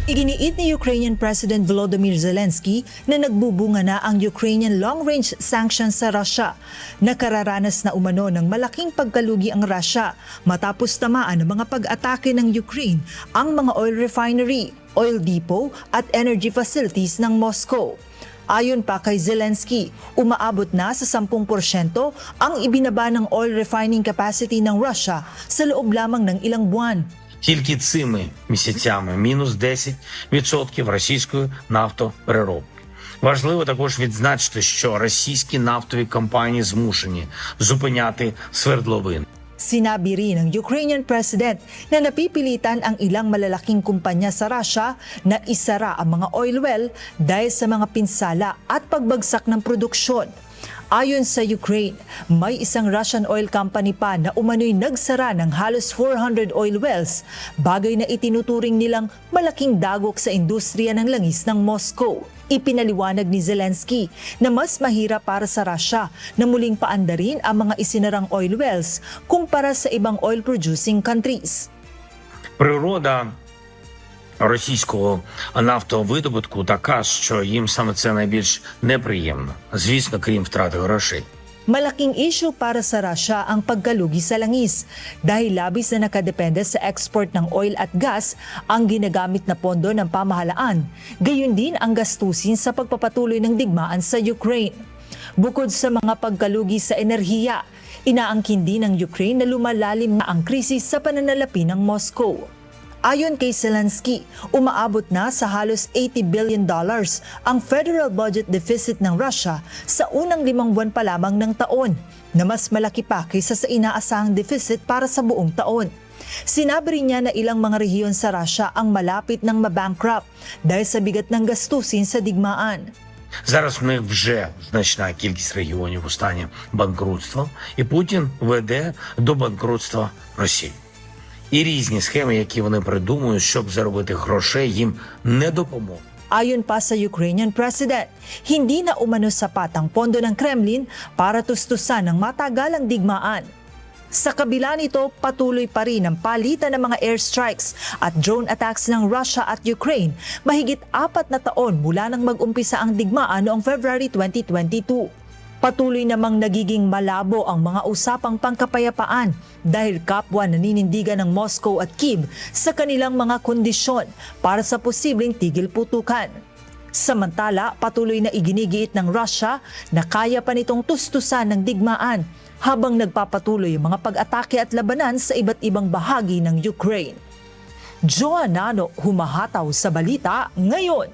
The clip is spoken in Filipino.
Iginiit ni Ukrainian President Volodymyr Zelensky na nagbubunga na ang Ukrainian long-range sanctions sa Russia. Nakararanas na umano ng malaking pagkalugi ang Russia matapos tamaan ng mga pag-atake ng Ukraine ang mga oil refinery, oil depot at energy facilities ng Moscow. Ayon pa kay Zelensky, umaabot na sa 10% ang ibinaba ng oil refining capacity ng Russia sa loob lamang ng ilang buwan. Тільки цими місяцями мінус 10% російської нафтопереробки. Важливо також відзначити, що російські нафтові компанії змушені зупиняти свердловини. Sinabi rin ng Ukrainian President na napipilitan ang ilang malalaking kumpanya sa Russia na isara ang mga oil well dahil sa mga pinsala at pagbagsak ng produksyon. Ayon sa Ukraine, may isang Russian oil company pa na umano'y nagsara ng halos 400 oil wells, bagay na itinuturing nilang malaking dagok sa industriya ng langis ng Moscow. Ipinaliwanag ni Zelensky na mas mahirap para sa Russia na muling paandarin ang mga isinarang oil wells kumpara sa ibang oil-producing countries. Природа російського нафтовидобутку така, що їм саме це найбільш неприємно. Звісно, крім втрати грошей. Malaking issue para sa Russia ang pagkalugi sa langis dahil labis na nakadepende sa export ng oil at gas ang ginagamit na pondo ng pamahalaan. Gayon din ang gastusin sa pagpapatuloy ng digmaan sa Ukraine. Bukod sa mga pagkalugi sa enerhiya, inaangkin din ng Ukraine na lumalalim na ang krisis sa pananalapi ng Moscow. Ayon kay Zelensky, umaabot na sa halos $80 billion ang federal budget deficit ng Russia sa unang 5 buwan pa lamang ng taon, na mas malaki pa kaysa sa inaasahang deficit para sa buong taon. Sinabi rin niya na ilang mga rehiyon sa Russia ang malapit ng mabankrupt dahil sa bigat ng gastusin sa digmaan. Зараз в них вже значна кількість регіонів у стані банкрутства, і Путін веде до банкрутства Росії. І різні схеми, які вони придумують, щоб заробити грошей, їм не допоможуть. Ayon pa sa Ukrainian President, hindi na umano sapat ang pondo ng Kremlin para tustusan ang matagalang digmaan. Sa kabila nito, patuloy pa rin ang palitan ng mga airstrikes at drone attacks ng Russia at Ukraine mahigit 4 na taon mula nang mag-umpisa ang digmaan noong February 2022. Patuloy namang nagiging malabo ang mga usapang pangkapayapaan dahil kapwa naninindigan ng Moscow at Kyiv sa kanilang mga kondisyon para sa posibleng tigil putukan. Samantala, patuloy na iginigiit ng Russia na kaya pa nitong tustusan ng digmaan habang nagpapatuloy ang mga pag-atake at labanan sa iba't ibang bahagi ng Ukraine. Joanna Nano, humahataw sa balita ngayon.